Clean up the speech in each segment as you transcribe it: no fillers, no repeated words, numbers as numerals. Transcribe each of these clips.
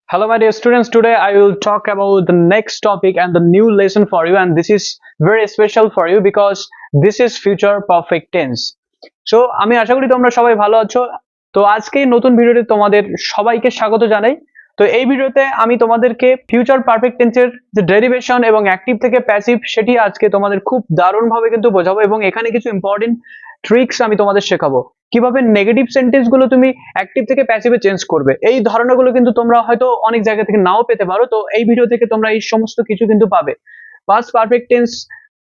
Hello, my dear students. Today I will talk about the next topic and the new lesson for you, and this is very special for you because this is future perfect tense. So আমি আশা করি তোমরা সবাই ভালো আছো। তো আজকে নতুন ভিডিওতে তোমাদের সবাইকে স্বাগত জানাই। তো এই ভিডিওতে আমি তোমাদেরকে ফিউচার পারফেক্ট টেন্সের যে ডেরিভেশন এবং অ্যাক্টিভ থেকে প্যাসিভ সেটি আজকে তোমাদের খুব দারুণভাবে কিন্তু বোঝাবো, এবং এখানে কিছু ইম্পর্টেন্ট ট্রিক্স আমি তোমাদের শেখাবো কিভাবে নেগেটিভ সেন্টেন্স গুলো তুমি অ্যাক্টিভ থেকে প্যাসিভে চেঞ্জ করবে। এই ধারণাগুলো কিন্তু তোমরা হয়তো অনেক জায়গা থেকে নাও পেতে পারো। তো এই ভিডিও থেকে তোমরা এই সমস্ত কিছু কিন্তু পাবে। Past perfect tense,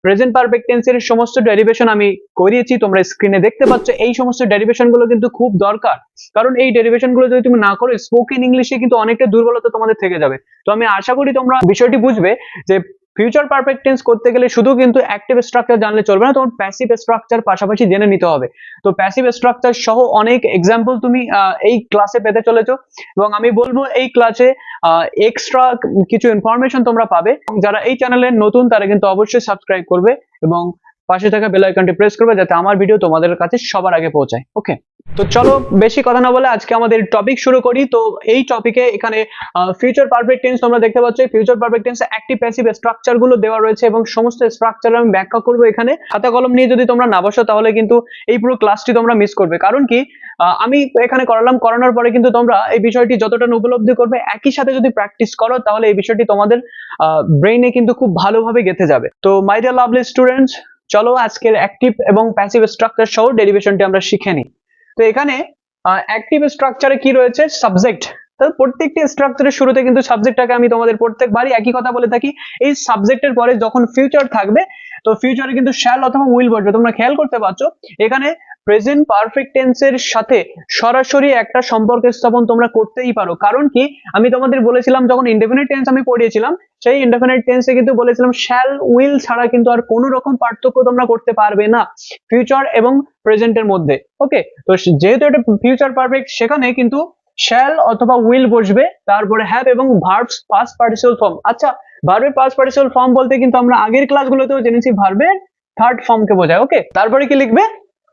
present perfect টেন্সের সমস্ত ডেরিভেশন আমি করিয়েছি, তোমরা স্ক্রিনে দেখতে পাচ্ছ। এই সমস্ত ডেরিভেশন গুলো কিন্তু খুব দরকার, কারণ এই ডেরিভেশন গুলো যদি তুমি না করো স্পোকেন ইংলিশে কিন্তু অনেকটা দুর্বলতা তোমাদের থেকে যাবে। তো আমি আশা করি তোমরা বিষয়টি বুঝবে যে ফিউচার পারফেক্ট টেন্স করতে গেলে শুধু কিন্তু অ্যাক্টিভ স্ট্রাকচার জানলে চলবে না, তোমার প্যাসিভ স্ট্রাকচার পাশাপাশি জেনে নিতে হবে। তো প্যাসিভ স্ট্রাকচার সহ অনেক এক্সাম্পল তুমি এই ক্লাসে পেতে চলেছো, এবং আমি বলবো এই ক্লাসে এক্সট্রা কিছু ইনফরমেশন তোমরা পাবে। যারা এই চ্যানেলে নতুন তারা কিন্তু অবশ্যই সাবস্ক্রাইব করবে এবং পাশে থাকা বেল আইকনটি প্রেস করবে যাতে আমার ভিডিও তোমাদের কাছে সবার আগে পৌঁছায়। ওকে, তো চলো বেশি কথা না বলে আজকে আমাদের টপিক শুরু করি। তো এই টপিকে এখানে ফিউচার পারফেক্ট টেন্স তোমরা দেখতে পাচ্ছ। ফিউচার পারফেক্ট টেন্সে অ্যাক্টিভ প্যাসিভ স্ট্রাকচার গুলো দেওয়া রয়েছে এবং সমস্ত স্ট্রাকচার আমি ব্যাখ্যা করবো। এখানে খাতা কলম নিয়ে যদি তোমরা না বসো তাহলে কিন্তু এই পুরো ক্লাসটি তোমরা মিস করবে। কারণ কি, আমি এখানে করানোর পরে কিন্তু তোমরা এই বিষয়টি যতটা উপলব্ধি করবে, একই সাথে যদি প্র্যাকটিস করো তাহলে এই বিষয়টি তোমাদের ব্রেইনে কিন্তু খুব ভালোভাবে গেঁথে যাবে। তো মাই ডিয়ার লাভলি স্টুডেন্টস, চলো আজকের অ্যাক্টিভ এবং প্যাসিভ স্ট্রাকচার সহ ডেরিভেশনটি আমরা শিখে নিই। তো এখানে অ্যাক্টিভ স্ট্রাকচারে কি রয়েছে? সাবজেক্ট। তো প্রত্যেকটি স্ট্রাকচারের শুরুতে কিন্তু সাবজেক্টটাকে আমি তোমাদের প্রত্যেকবারই একই কথা বলে থাকি। এই সাবজেক্টের পরে যখন ফিউচার থাকবে, তো ফিউচারে কিন্তু শ্যাল অথবা উইল বসবে। তোমরা খেয়াল করতে পারছো এখানে প্রেজেন্ট পারফেক্ট টেন্সের সাথে সরাসরি একটা সম্পর্ক স্থাপন তোমরা করতেই পারো। কারণ কি, আমি তোমাদের বলেছিলাম যখন ইনডেফিনিট টেন্স আমি পড়িয়েছিলাম, সেই ইনডেফিনিট টেন্সে কিন্তু বলেছিলাম শ্যাল উইল ছাড়া কিন্তু আর কোনো রকম পার্থক্য তোমরা করতে পারবে না ফিউচার এবং প্রেজেন্টের মধ্যে। ওকে, তো যেহেতু এটা ফিউচার পারফেক্ট, সেখানে কিন্তু শ্যাল অথবা উইল বসবে, তারপরে হ্যাভ এবং ভার্বস পাস্ট পার্টিসিপাল ফর্ম। আচ্ছা, ভার্বের পাস্ট পার্টিসিপাল ফর্ম বলতে কিন্তু আমরা আগের ক্লাসগুলোতেও জেনেছি ভার্বের থার্ড ফর্মকে বোঝায়। ওকে, তারপরে কি লিখবে?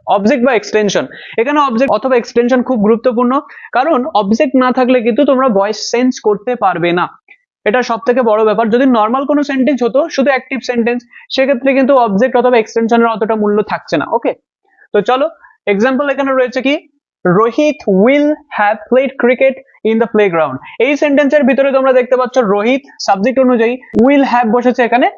অবজেক্ট বা এক্সটেনশন। এখানে অবজেক্ট অথবা এক্সটেনশন খুব গুরুত্বপূর্ণ, কারণ অবজেক্ট না থাকলে কিন্তু তোমরা ভয়েস চেঞ্জ করতে পারবে না। এটা সব থেকে বড় ব্যাপার। যদি নর্মাল কোনো সেন্টেন্স হতো, শুধু অ্যাক্টিভ সেন্টেন্স, সেক্ষেত্রে কিন্তু অবজেক্ট অথবা এক্সটেনশনের অতটা মূল্য থাকছে না। ওকে, তো চলো এক্সাম্পল এখানে রয়েছে কি, Rohit will have played cricket in the playground. এই সেন্টেন্সের ভিতরে তোমরা দেখতে পাচ্ছ রোহিত সাবজেক্ট অনুযায়ী উইল হ্যাভ বসেছে, এখানে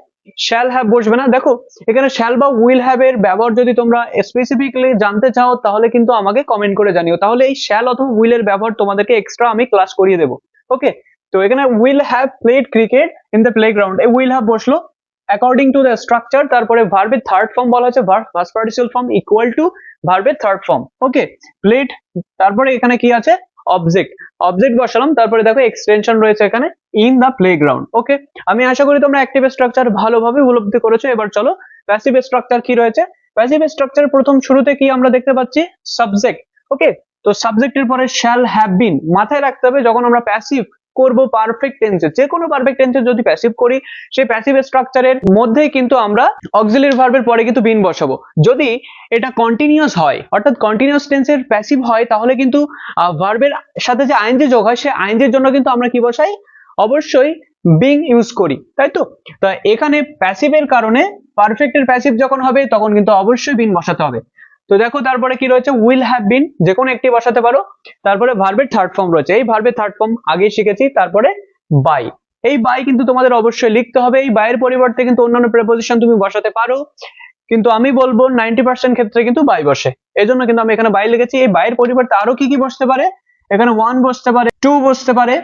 শ্যাল হ্যাভ বসবে না। দেখো এখানে শ্যাল বা উইল হ্যাভ এর ব্যবহার যদি তোমরা স্পেসিফিকলি জানতে চাও তাহলে কিন্তু আমাকে কমেন্ট করে জানিও, তাহলে এই শ্যাল অথবা উইল এর ব্যবহার তোমাদেরকে এক্সট্রা আমি ক্লাস করিয়ে দেবো। ওকে, তো এখানে will have played cricket in the playground, এই উইল হ্যাভ বসলো অ্যাকর্ডিং টু দ্য স্ট্রাকচার। তারপরে ভার্বের থার্ড ফর্ম বলা হচ্ছে verb past participle form equal to ভার্বের থার্ড ফর্ম। ওকে, প্লেড, তারপরে এখানে কি আছে? অবজেক্ট। অবজেক্ট বসালাম, তারপরে দেখো এক্সটেনশন রয়েছে এখানে ইন দা প্লেগ্রাউন্ড। ওকে, আমি আশা করি তোমরা অ্যাক্টিভ স্ট্রাকচার ভালোভাবে উপলব্ধি করেছো। এবার চলো প্যাসিভ স্ট্রাকচার কি রয়েছে। প্যাসিভ স্ট্রাকচার প্রথম শুরুতে কি আমরা দেখতে পাচ্ছি? সাবজেক্ট। ওকে, তো সাবজেক্টের পরে শ্যাল হ্যাভ বিন। মাথায় রাখতে হবে যখন আমরা প্যাসিভ করব পারফেক্ট টেন্সে, যে কোনো পারফেক্ট টেন্সে যদি প্যাসিভ করি, সেই প্যাসিভ স্ট্রাকচারের মধ্যেই কিন্তু আমরা অক্সিলারি ভার্বের পরে কিন্তু বিন বসাবো। যদি এটা কন্টিনিউয়াস হয়, অর্থাৎ কন্টিনিউয়াস টেন্সের প্যাসিভ হয়, তাহলে কিন্তু ভার্বের সাথে যে আইএনজি যোগ হয়, সেই আইএনজির জন্য কিন্তু আমরা কি বসাই? অবশ্যই বিং ইউজ করি, তাই তো? তো এখানে প্যাসিভের কারণে পারফেক্টের প্যাসিভ যখন হবে তখন কিন্তু অবশ্যই বিন বসাতে হবে। তো দেখো তারপরে কি রয়েছে? উইল হ্যাভ বিন, যে কোনো একটি বসাতে পারো। তারপরে ভার্বের থার্ড ফর্ম রয়েছে, এই ভার্বের থার্ড ফর্ম আগে শিখেছি। তারপরে বাই, এই বাই কিন্তু তোমাদের অবশ্যই লিখতে হবে। এই বাইয়ের পরিবর্তে কিন্তু অন্যান্য প্রেপোজিশন তুমি বসাতে পারো, কিন্তু আমি বলবো 90% ক্ষেত্রে কিন্তু বাই বসে, এজন্য কিন্তু আমি এখানে বাই লিখেছি। এই বাইয়ের পরিবর্তে আরো কি কি বসতে পারে? এখানে ওয়ান বসতে পারে, টু বসতে পারে,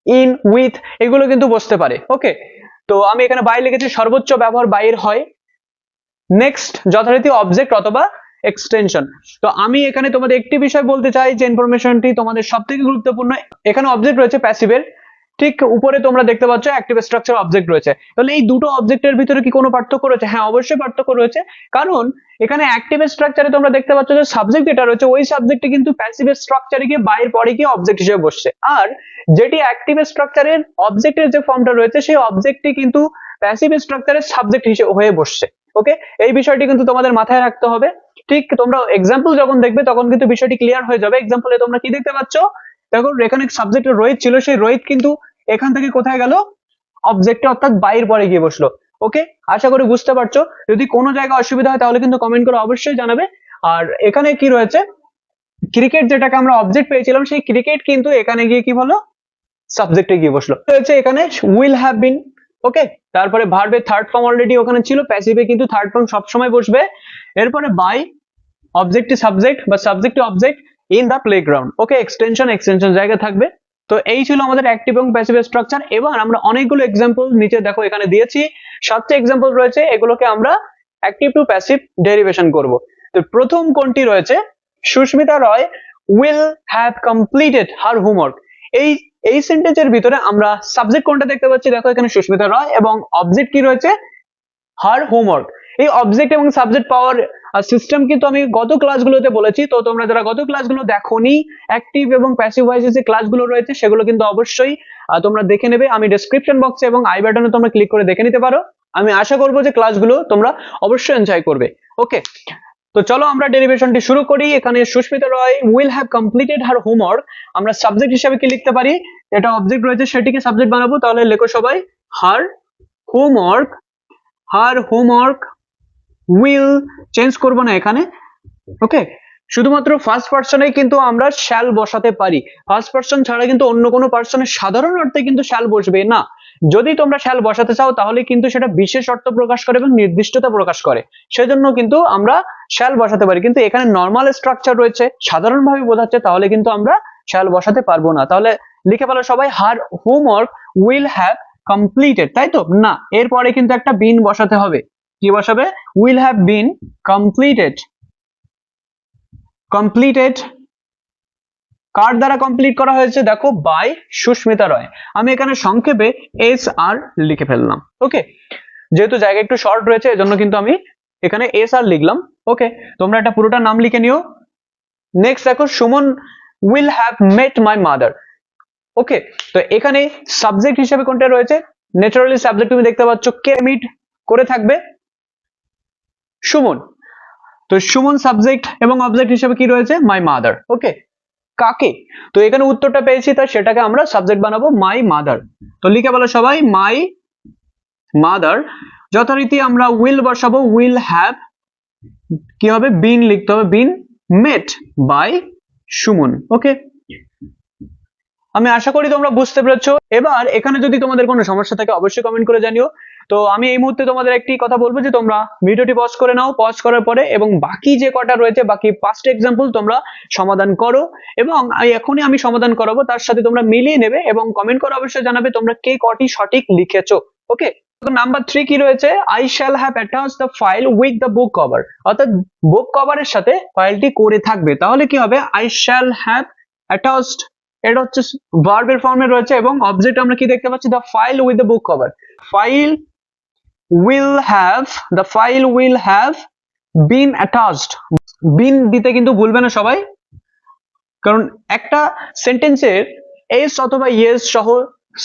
ইন, উইথ, এগুলো কিন্তু বসতে পারে। ওকে, তো আমি এখানে বাই লিখেছি, সর্বোচ্চ ব্যবহার বাইয়ের হয়। নেক্সট যথারীতি অবজেক্ট অথবা এক্সটেনশন। তো আমি এখানে তোমাদের একটি বিষয় বলতে চাই যে ইনফরমেশনটি তোমাদের সবথেকে গুরুত্বপূর্ণ। এখানে অবজেক্ট রয়েছে প্যাসিভের, ঠিক উপরে তোমরা দেখতে পাচ্ছ অ্যাক্টিভ স্ট্রাকচার অবজেক্ট রয়েছে। তাহলে এই দুটো অবজেক্টের ভিতরে কি কোনো পার্থক্য রয়েছে? হ্যাঁ, অবশ্যই পার্থক্য রয়েছে। কারণ এখানে অ্যাক্টিভ স্ট্রাকচারে তোমরা দেখতে পাচ্ছ যে সাবজেক্ট যেটা রয়েছে, ওই সাবজেক্টে কিন্তু প্যাসিভ স্ট্রাকচারে গিয়ে বাইরের পরে গিয়ে অবজেক্ট হিসেবে বসছে। আর যেটি অ্যাক্টিভ স্ট্রাকচারের অবজেক্টের যে ফর্মটা রয়েছে, সেই অবজেক্টটি কিন্তু প্যাসিভ স্ট্রাকচারের সাবজেক্ট হিসেবে হয়ে বসছে। ওকে, এই বিষয়টি কিন্তু তোমাদের মাথায় রাখতে হবে। ঠিক তোমরা এক্সাম্পল যখন দেখবে তখন কিন্তু বিষয়টি ক্লিয়ার হয়ে যাবে। এক্সাম্পলে তোমরা কি দেখতে পাচ্ছ? দেখো এখানে সাবজেক্টে রোহিত ছিল, সেই রোহিত কিন্তু এখান থেকে কোথায় গেল, অবজেক্টে অর্থাৎ বাইর পরে গিয়ে বসলো। ওকে, আশা করি বুঝতে পারছো। যদি কোনো জায়গায় অসুবিধা হয় তাহলে কিন্তু কমেন্ট করে অবশ্যই জানাবে। আর এখানে কি রয়েছে, ক্রিকেট যেটাকে আমরা অবজেক্ট পেয়েছিলাম, সেই ক্রিকেট কিন্তু এখানে গিয়ে কি হলো, সাবজেক্টে গিয়ে বসলো। রয়েছে এখানে উইল হ্যাভ বিন। ওকে, তারপরে ভার্বের থার্ড ফর্ম অলরেডি ওখানে ছিল, প্যাসিভে কিন্তু থার্ড ফর্ম সবসময় বসবে। এরপরে বাই, অবজেক্ট টু সাবজেক্ট বা subject to object in the playground. Okay, extension জায়গা থাকবে। তো এই ছিল আমাদের অ্যাক্টিভ এবং প্যাসিভ স্ট্রাকচার। এবার আমরা অনেকগুলো এক্সাম্পল নিচে দেখো এখানে দিয়েছি, 7টা এক্সাম্পল রয়েছে, এগুলোকে আমরা অ্যাক্টিভ টু প্যাসিভ ডেরিভেশন করব। তো প্রথম কোনটি রয়েছে, Susmita Roy will have completed her homework. এই এই সেন্টেন্সের ভিতরে আমরা সাবজেক্ট কোনটা দেখতে পাচ্ছি, দেখো এখানে সুস্মিতা রয়, এবং অবজেক্ট কি রয়েছে, হার হোমওয়ার্ক। এই অবজেক্ট এবং সাবজেক্ট পাওয়ার সিস্টেম কিন্তু আমি গত ক্লাসগুলোতে বলেছি, তো তোমরা যারা গত ক্লাসগুলো দেখোনি, অ্যাক্টিভ এবং প্যাসিভ ভয়েসের যে ক্লাসগুলো রয়েছে সেগুলো কিন্তু অবশ্যই তোমরা দেখে নেবে। আমি ডেসক্রিপশন বক্সে এবং আই বাটনে তোমরা ক্লিক করে দেখে নিতে পারো। আমি আশা করবো যে ক্লাসগুলো তোমরা অবশ্যই এনজয় করবে। ওকে, তো চলো আমরা ডেরিভেশনটি শুরু করি। এখানে Susmita Roy will have completed her homework, আমরা সাবজেক্ট হিসেবে কি লিখতে পারি, এটা অবজেক্ট রয়েছে সেটিকে সাবজেক্ট বানাবো, তাহলে লেখো সবাই হার homework. Her homework will, change করবো না এখানে। ওকে, শুধুমাত্র ফার্স্ট পার্সনে কিন্তু আমরা শ্যাল বসাতে পারি, ফার্স্ট পার্সন ছাড়া কিন্তু অন্য কোনো পার্সনের সাধারণ অর্থে কিন্তু শ্যাল বসবে না। যদি তোমরা শ্যাল বসাতে চাও তাহলে কিন্তু সেটা বিশেষ অর্থ প্রকাশ করে এবং নির্দিষ্টতা প্রকাশ করে, সেজন্য কিন্তু আমরা শ্যাল বসাতে পারি। কিন্তু এখানে নর্মাল স্ট্রাকচার রয়েছে, সাধারণভাবে বোঝাচ্ছে, তাহলে কিন্তু আমরা শ্যাল বসাতে পারবো না। তাহলে লিখে ফেলো সবাই হার হোমওয়ার্ক উইল হ্যাভ কমপ্লিটেড, তাই তো না, এরপরে কিন্তু একটা বিন বসাতে হবে। কি বসাবে, will have been completed. Completed কার দ্বারা কমপ্লিট করা হয়েছে, দেখো বাই সুস্মিতা রয়। আমি এখানে সংক্ষেপে এস আর লিখে ফেললাম। ওকে, যেহেতু জায়গা একটু শর্ট রয়েছে এজন্য কিন্তু আমি এখানে এস আর লিখলাম। ওকে, তোমরা এটা পুরোটা নাম লিখে নিও। নেক্সট দেখো Suman will have met my mother. Okay, তো এখানে সাবজেক্ট হিসেবে কোনটা রয়েছে, ন্যাচারালি সাবজেক্ট তুমি দেখতে পাচ্ছ, কে মিট করে থাকবে, সুমন। তো সুমন সাবজেক্ট এবং অবজেক্ট হিসেবে কি রয়েছে, মাই মাদার। ওকে, কাকে, তো এখানে উত্তরটা পেয়েছি, তাই সেটাকে আমরা সাবজেক্ট বানাবো মাই মাদার। তো লিখে বলো সবাই মাই মাদার। যথারীতি আমরা উইল বসাবো, উইল হ্যাভ কি হবে, বিন লিখতে হবে, বিন মেট বাই সুমন। ওকে, আমি আশা করি তোমরা বুঝতে পেরেছো। এবার এখানে যদি তোমাদের কোনো সমস্যা থাকে অবশ্যই কমেন্ট করে জানিও। তো আমি এই মুহূর্তে তোমাদের একটি কথা বলবো যে তোমরা ভিডিওটি পজ করে নাও, পজ করার পরে এবং বাকি যে কটা রয়েছে, বাকি 5টা এক্সাম্পল তোমরা সমাধান করো, এবং এখনই আমি সমাধান করাবো, তার সাথে তোমরা মিলিয়ে নেবে এবং কমেন্ট করে অবশ্যই জানাবে তোমরা কে কটি সঠিক লিখেছো। ওকে, নাম্বার 3 কি রয়েছে, I shall have attached the file with the book cover, অর্থাৎ বুক কভারের সাথে ফাইলটি করে থাকবে। তাহলে কি হবে, আই শ্যাল হ্যাভ অ্যাটাচড, এটা হচ্ছে ভার্বের ফর্মে রয়েছে, এবং অবজেক্ট আমরা কি দেখতে পাচ্ছি, the file with the book cover. File will have been attached. Been দিতে কিন্তু ভুলবে না সবাই, কারণ একটা সেন্টেন্সের এস অথবা ইয়েস সহ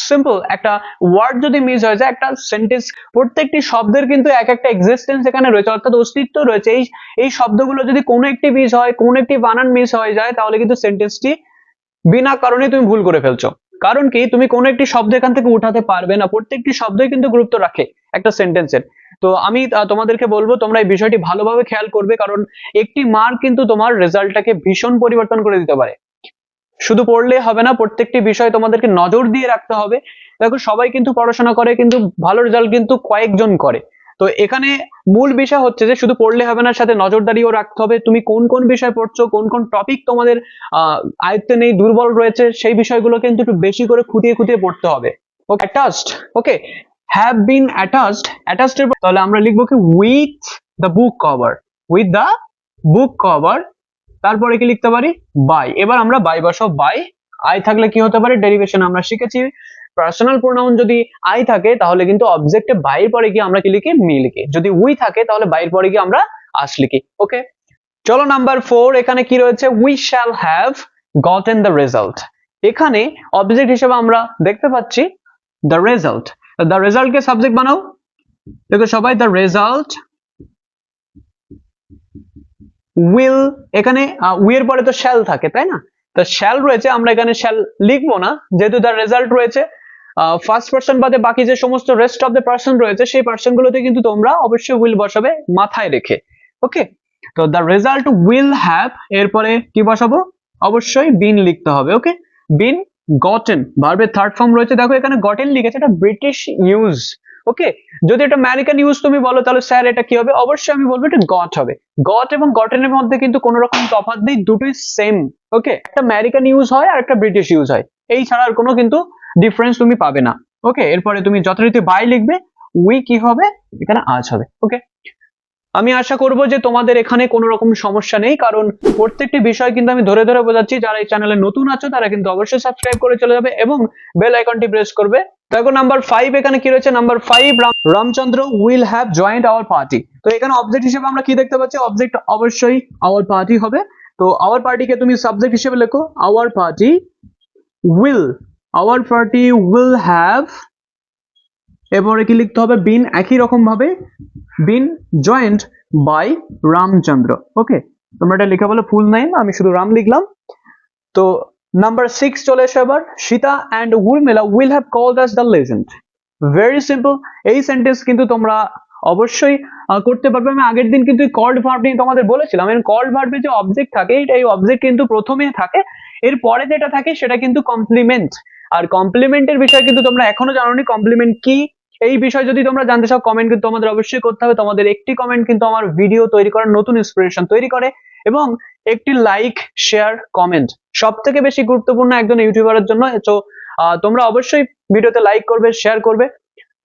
সিম্পল একটা ওয়ার্ড যদি মিস হয়ে যায়, একটা সেন্টেন্স, প্রত্যেকটি শব্দের কিন্তু এক একটা এক্সিস্টেন্স এখানে রয়েছে, অর্থাৎ অস্তিত্ব রয়েছে। এই শব্দগুলো যদি কোনো একটি মিস হয়, কোনো একটি বানান মিস হয়ে যায়, তাহলে কিন্তু সেন্টেন্সটি বিনা কারণে তুমি ভুল করে ফেলছো। কারণ কি, তুমি কোনো একটি শব্দ এখান থেকে উঠাতে পারবে না, প্রত্যেকটি শব্দই কিন্তু গুরুত্ব রাখে একটা সেন্টেন্সের। তো আমি তোমাদেরকে বলবো তোমরা এই বিষয়টি ভালোভাবে খেয়াল করবে, কারণ একটি মার্ক কিন্তু তোমার রেজাল্টটাকে ভীষণ পরিবর্তন করে দিতে পারে। শুধু পড়লে হবে না, প্রত্যেকটি বিষয় তোমাদেরকে নজর দিয়ে রাখতে হবে। দেখো সবাই কিন্তু পড়াশোনা করে, কিন্তু ভালো রেজাল্ট কিন্তু কয়েকজন করে। তো এখানে মূল বিষয় হচ্ছে যে শুধু পড়লে হবে না, সাথে নজরদারিও রাখতে হবে। তুমি কোন কোন বিষয় পড়ছো, কোন কোন টপিক তোমাদের আয়ত্তে নেই, দুর্বল রয়েছে, সেই বিষয়গুলো কিন্তু একটু বেশি করে খুঁটিয়ে খুঁটিয়ে পড়তে হবে। Okay, attached, okay, have been attached, attached এর তাহলে আমরা লিখবো কি, with the book cover, with the book cover. তারপরে কি লিখতে পারি, বাই। এবার আমরা বাই বসাবো, বাই। আই থাকলে কি হতে পারে, ডেরিভেশন আমরা শিখেছি, পার্সোনাল প্রোনাউন যদি আই থাকে তাহলে কিন্তু অবজেক্টে বাইর পরে গিয়ে আমরা কি লিখি, মি লিখি। যদি উই থাকে তাহলে বাইর পরে গিয়ে আমরা আস লিখি। ওকে, চলো নাম্বার 4, এখানে কি রয়েছে, we shall have gotten the result. এখানে অবজেক্ট হিসেবে আমরা দেখতে পাচ্ছি দ্য রেজাল্ট। দ্য রেজাল্টকে সাবজেক্ট বানাও, দেখো সবাই, দ্য রেজাল্ট উইল, এখানে উই এর পরে তো শ্যাল থাকে, তাই না, তা শ্যাল রয়েছে, আমরা এখানে শ্যাল লিখবো না, যেহেতু তার রেজাল্ট রয়েছে ফার্স্ট পার্সন বাদে বাকি যে সমস্ত রেস্ট অফ দ্য পার্সন রয়েছে সেই পার্সন গুলোতে কিন্তু তোমরা অবশ্যই উইল বসাবে মাথায় রেখে। ওকে, তো দ্য রেজাল্ট উইল হ্যাভ, এরপরে কি বসাবো, অবশ্যই বিন লিখতে হবে। ওকে, বিন গটেন, ভার্বের থার্ড ফর্ম রয়েছে, দেখো এখানে গটেন লিখেছে, এটা ব্রিটিশ ইউজ। ওকে, যদি এটা আমেরিকান ইউজ তুমি বলো তাহলে স্যার এটা কি হবে, অবশ্যই আমি বলবো এটা গট হবে। গট এবং গটেনের মধ্যে কিন্তু কোনো রকম তফাৎ নেই, দুটোই সেম। ওকে, একটা আমেরিকান ইউজ হয় আর একটা ব্রিটিশ ইউজ হয়, এই ছাড়া আর কোনো কিন্তু ডিফারেন্স তুমি পাবে না। ওকে, এরপরে তুমি যথারীতি বাই লিখবে, উই কি হবে, এখানে আজ হবে। ওকে, আমি আশা করব যে তোমাদের এখানে কোনো রকম সমস্যা নেই, কারণ প্রত্যেকটি বিষয় কিন্তু আমি ধরে ধরে বোঝাচ্ছি। যারা এই চ্যানেলে নতুন আছো তারা কিন্তু অবশ্যই সাবস্ক্রাইব করে চলে যাবে এবং বেল আইকনটি প্রেস করবে। দেখো নাম্বার 5 এখানে কি রয়েছে, number 5 Ramchandra will have joint hour party. তো এখানে অবজেক্ট হিসেবে আমরা কি দেখতে পাচ্ছি, অবজেক্ট অবশ্যই আওয়ার পার্টি হবে। তো আওয়ার পার্টিকে তুমি সাবজেক্ট হিসেবে লেখো, আওয়ার পার্টি উইল হ্যাভ, এরপরে কি লিখতে হবে, বিন, একই রকম ভাবে বিন জয়েন্ট বাই রামচন্দ্র। ওকে, তোমরা এটা লেখা বলে ফুল নেম, আমি শুধু রাম লিখলাম। তো নাম্বার 6 চলে এসো এবার, Sita and Urmila will have called us the legend. Very simple, এই সেন্টেন্স কিন্তু তোমরা অবশ্যই করতে পারবে। আমি আগের দিন কিন্তু কল্ড ভার্ব নিয়ে তোমাদের বলেছিলাম, কল্ড ভার্বে যে অবজেক্ট থাকে, এই অবজেক্ট কিন্তু প্রথমে থাকে, এর পরে যেটা থাকে সেটা কিন্তু কমপ্লিমেন্ট। আর কমপ্লিমেন্টের বিষয় কিন্তু তোমরা এখনো জানোনি, কমপ্লিমেন্ট কি এই বিষয় যদি তোমরা জানতে চাও কমেন্ট কিন্তু তোমাদের অবশ্যই করতে হবে। তোমাদের একটি কমেন্ট কিন্তু আমার ভিডিও তৈরি করার নতুন ইন্সপিরেশন তৈরি করে, এবং একটি লাইক, শেয়ার, কমেন্ট সব থেকে বেশি গুরুত্বপূর্ণ একজন ইউটিউবারের জন্য। তো তোমরা অবশ্যই ভিডিওতে লাইক করবে, শেয়ার করবে।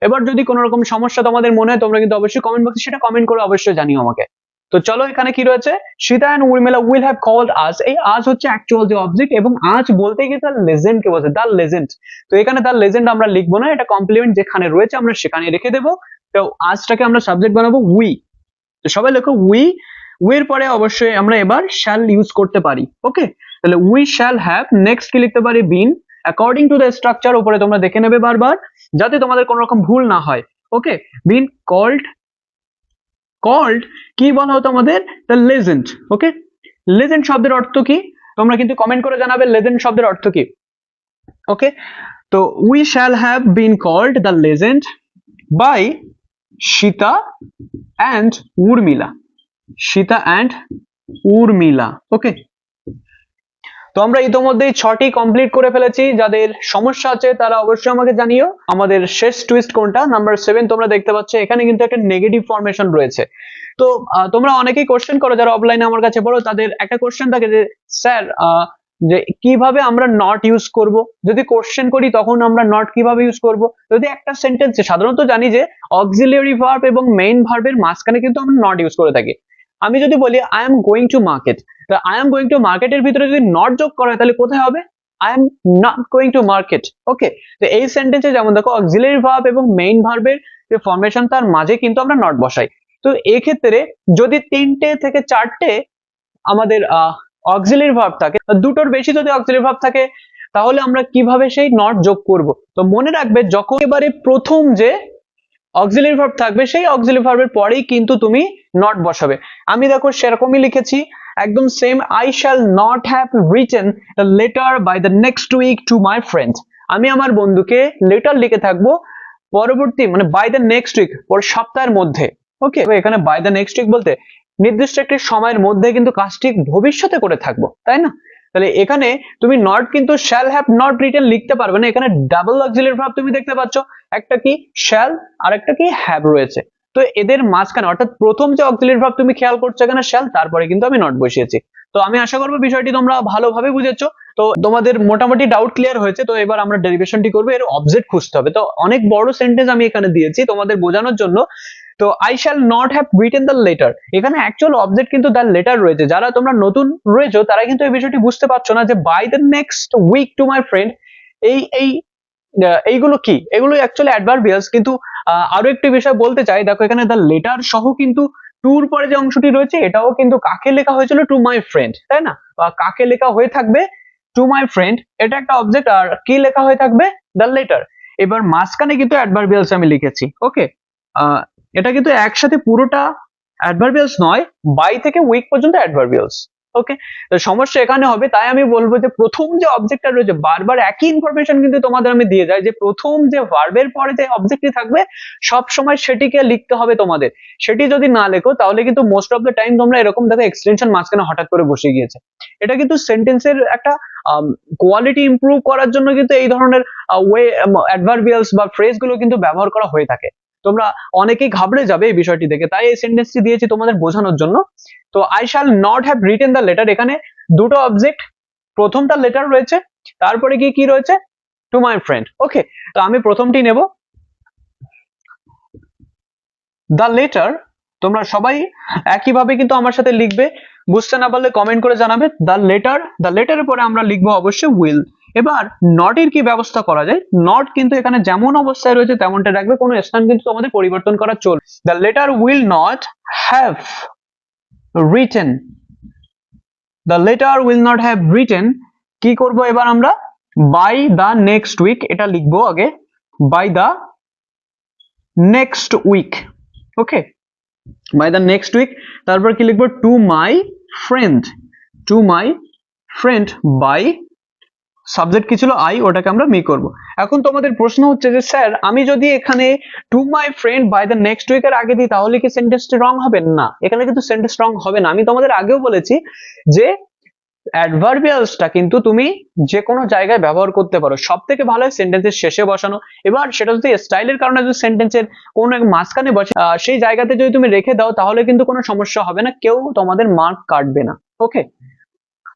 এবার যদি কোনো রকম সমস্যা তোমাদের মনে হয় তোমরা কিন্তু অবশ্যই কমেন্ট বক্সে সেটা কমেন্ট করে অবশ্যই জানিও আমাকে। তো চলো, এখানে কি রয়েছে, Sita and Urmila will have called us, এই আজ হচ্ছে অ্যাকচুয়াল যে অবজেক্ট, এবং আজ বলতে গিয়ে তার লেজেন্ড কে বলছে, দ্য লেজেন্ড। তো এখানে তার লেজেন্ড আমরা লিখবো না, এটা কমপ্লিমেন্ট যেখানে রয়েছে আমরা সেখানে রেখে দেবো। তো আজটাকে আমরা সাবজেক্ট বানাবো উই। তো সবাই লেখো উই, এর পরে অবশ্যই আমরা এবার শ্যাল ইউজ করতে পারি। ওকে, তাহলে উই শ্যাল হ্যাভ, নেক্সট কি লিখতে পারি, বিন অ্যাকর্ডিং টু দ্য স্ট্রাকচার, উপরে তোমরা দেখে নেবে বারবার যাতে তোমাদের কোনো রকম ভুল না হয়। ওকে, বিন কল্ড কি বলা হতো আমাদের, দ্য লেজেন্ড। ওকে, লেজেন্ড শব্দের অর্থ কি তোমরা কিন্তু কমেন্ট করে জানাবে লেজেন্ড শব্দের অর্থ কি। ওকে, তো we shall have been called the legend by Sita and Urmila, okay, তো আমরা ইতোমধ্যেই 6টি কমপ্লিট করে ফেলেছি। যাদের সমস্যা আছে তারা অবশ্যই আমাকে জানিও। আমাদের শেষ টুইস্ট কোনটা, নাম্বার 7 তোমরা দেখতে পাচ্ছ, এখানে কিন্তু একটা নেগেটিভ ফরমেশন রয়েছে। তো তোমরা অনেকেই কোশ্চেন করো, যারা অফলাইনে আমার কাছে পড়ো, তাদের একটা কোশ্চেন থাকে যে স্যার যে কিভাবে আমরা নট ইউজ করব, যদি কোশ্চেন করি তখন আমরা নট কিভাবে ইউজ করব। যদি একটা সেন্টেন্সে সাধারণত জানি যে অক্সিলিয়ারি ভার্ব এবং মেইন ভার্বের মাঝখানে কিন্তু আমরা নট ইউজ করে থাকি। আমি যদি বলি I am going to market, I am going to মার্কেটের ভিতরে যদি নট যোগ করা হয় তাহলে কোথায় হবে, I am not going to market. Okay, তো এই সেন্টেন্সে যেমন দেখো অক্সিলিয়ারি ভার্ব এবং মেইন ভার্বের যে ফরমেশন তার মাঝে কিন্তু আমরা নট বসাই। তো এই ক্ষেত্রে যদি 3টে থেকে 4টে আমাদের অক্সিলিয়ারি ভার্ব থাকে, দুটোর বেশি যদি অক্সিলিয়ারি ভার্ব থাকে, তাহলে আমরা কিভাবে সেই নট যোগ করব। তো মনে রাখবে যখন এবারে প্রথম যে অক্সিলিয়ারি ভার্ব থাকবে সেই অক্সিলিয়ারি ভার্বের পরেই কিন্তু তুমি নট বসাবে। আমি দেখো সেরকমই লিখেছি একদম same, I shall not have written the letter by the next week to my friend. আমি আমার বন্ধুকে লেটার লিখে থাকবো পরবর্তী মানে বাই দ্য নেক্সট উইক, পরের সপ্তাহের মধ্যে। ওকে, এখানে বাই দ্য নেক্সট উইক বলতে নির্দিষ্ট একটি সময়ের মধ্যে কিন্তু কাজটি ভবিষ্যতে করে থাকবো, তাই না? তাহলে এখানে তুমি নট কিন্তু শ্যাল হ্যাভ নট রিটেন লিখতে পারবে না, এখানে ডাবল অক্সিলিয়ারি ভার্ব তুমি দেখতে পাচ্ছ, একটা কি শ্যাল আর একটা কি হ্যাভ রয়েছে। তো এদের মাঝখানে অর্থাৎ প্রথম যে অক্সিলিয়ারি ভার্ব তুমি খেয়াল করছো এখানে শ্যাল, তারপরে কিন্তু আমি নট বসিয়েছি। তো আমি আশা করবো বিষয়টি তোমরা ভালোভাবে বুঝেছো। তো তোমাদের মোটামুটি ডাউট ক্লিয়ার হয়েছে। তো এবার আমরা ডেরিভেশনটি করবো, এর অবজেক্ট খুঁজতে হবে। তো অনেক বড় সেন্টেন্স আমি এখানে দিয়েছি তোমাদের বোঝানোর জন্য। তো I shall not have written the letter, এখানে অ্যাকচুয়াল অবজেক্ট কিন্তু দ্য লেটার রয়েছে। যারা তোমরা নতুন রয়েছো তারা কিন্তু এই বিষয়টি বুঝতে পারছো না যে by the next week to my friend, এইগুলো কি, এগুলো অ্যাকচুয়ালি অ্যাডভার্বিয়ালস। কিন্তু আরো একটি বিষয় বলতে চাই, দেখো এখানে দ্য লেটার সহ কিন্তু টুর পরে যে অংশটি রয়েছে এটাও কিন্তু কাকে লেখা হয়েছিল, টু মাই ফ্রেন্ড, তাই না? বা কাকে লেখা হয়ে থাকবে, টু মাই ফ্রেন্ড, এটা একটা অবজেক্ট, আর কি লেখা হয়ে থাকবে, দ্য লেটার। এবার মাঝখানে কিন্তু অ্যাডভার্বিয়ালস আমি লিখেছি। ওকে, এটা কিন্তু একসাথে পুরোটা অ্যাডভার্বিয়ালস নয়, বাই থেকে উইক পর্যন্ত অ্যাডভার্বিয়ালস। ওকে, তো সমস্যা এখানে হবে, তাই আমি বলবো যে প্রথম যে অবজেক্টটা রয়েছে, বারবার একই ইনফরমেশন কিন্তু তোমাদের আমি দিয়ে যাই যে প্রথম যে ভার্বের পরে যে অবজেক্টটি থাকবে সব সময় সেটিকে লিখতে হবে তোমাদের। সেটি যদি না লেখো তাহলে কিন্তু মোস্ট অফ দ্য টাইম তোমরা এরকম দেখো এক্সটেনশন মাঝখানে হঠাৎ করে বসে গিয়েছে। এটা কিন্তু সেন্টেন্সের একটা কোয়ালিটি ইমপ্রুভ করার জন্য কিন্তু এই ধরনের ওয়ে অ্যাডভার্বিয়ালস বা ফ্রেজ গুলো কিন্তু ব্যবহার করা হয়ে থাকে। তোমরা অনেকেই ঘাবড়ে যাবে এই বিষয়টি দেখে, তাই এই সেন্টেন্সটি দিয়েছি তোমাদের বোঝানোর জন্য। তো I shall not have written the letter, এখানে দুটো অবজেক্ট, প্রথমটা লেটার রয়েছে, তারপরে কি কি রয়েছে, টু মাই ফ্রেন্ড। ওকে, তো আমি প্রথমটি নেব, দ্য লেটার। তোমরা সবাই একইভাবে কিন্তু আমার সাথে লিখবে, বুঝতে না পারলে কমেন্ট করে জানাবে। দ্য লেটার, দ্য লেটারের পরে আমরা লিখবো অবশ্যই উইল। এবার নট এর কি ব্যবস্থা করা যায়, নট কিন্তু এখানে যেমন অবস্থায় রয়েছে তেমনটা রাখবে, কোনো স্থান কিন্তু তোমাদের পরিবর্তন করা চলবে। The letter will not have written, the letter will not have written, কি করব এবার আমরা, বাই দ্য নেক্সট উইক, এটা লিখবো আগে, by the next week. Okay, by the next week, তারপর কি লিখবো, to my friend, to my friend, by subject কি ছিল আই, ওটাকে আমরা মি করব। এখন তোমাদের প্রশ্ন হচ্ছে যে স্যার আমি যদি এখানে to my friend by the next উইকের আগে দিই তাহলে কি সেন্টেন্সটি রং হবে? না, এখানে কিন্তু সেন্টেন্স রং হবে না। আমি তোমাদের আগেও বলেছি যে অ্যাডভার্বিয়ালসটা কিন্তু তুমি যে কোনো জায়গায় ব্যবহার করতে পারো, সব থেকে ভালো হয় সেন্টেন্সের শেষে বসানো। এবার সেটা যদি স্টাইলের কারণে যদি সেন্টেন্সের কোনো এক মাঝখানে বসে সেই জায়গাতে যদি তুমি রেখে দাও তাহলে কিন্তু কোনো সমস্যা হবে না, কেউ তোমাদের মার্ক কাটবে না। ওকে,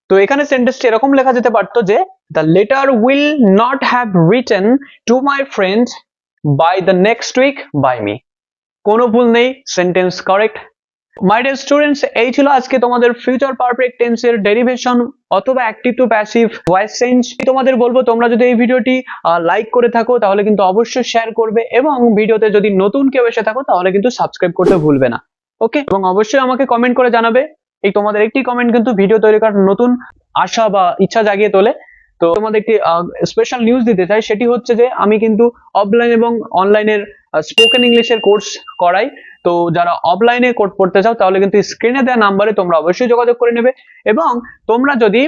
তো এখানে সেন্টেন্সটি এরকম লেখা যেতে পারতো যে the letter will not have written to my friend by the next week by me. কোনো ভুল নেই, sentence correct. My dear students, এই ছিল আজকে তোমাদের ফিউচার পারফেক্ট টেন্সের ডেরিভেশন অথবা active to passive voice change. তোমাদের বলবো তোমরা যদি এই ভিডিওটি লাইক করে থাকো তাহলে কিন্তু অবশ্যই শেয়ার করবে, এবং ভিডিওতে যদি নতুন কেউ এসে থাকো তাহলে কিন্তু সাবস্ক্রাইব করতে ভুলবে না। ওকে, এবং অবশ্যই আমাকে কমেন্ট করে জানাবে, এই তোমাদের একটি কমেন্ট কিন্তু ভিডিও তৈরি করার নতুন আশা বা ইচ্ছা জাগিয়ে তোলে। তো তোমাদের একটি স্পেশাল নিউজ দিতে চাই, সেটি হচ্ছে যে আমি কিন্তু অফলাইন এবং অনলাইনের স্পোকেন ইংলিশের কোর্স করাই। তো যারা অফলাইনে কোর্স পড়তে চাও তাহলে কিন্তু স্ক্রিনে দেওয়া নাম্বারে তোমরা অবশ্যই যোগাযোগ করে নেবে, এবং তোমরা যদি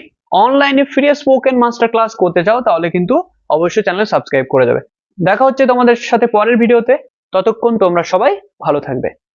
অনলাইনে ফ্রি স্পোকেন মাস্টার ক্লাস করতে চাও তাহলে কিন্তু অবশ্যই চ্যানেল সাবস্ক্রাইব করে দেবে। দেখা হচ্ছে তোমাদের সাথে পরের ভিডিওতে, ততক্ষণ তোমরা সবাই ভালো থাকবে।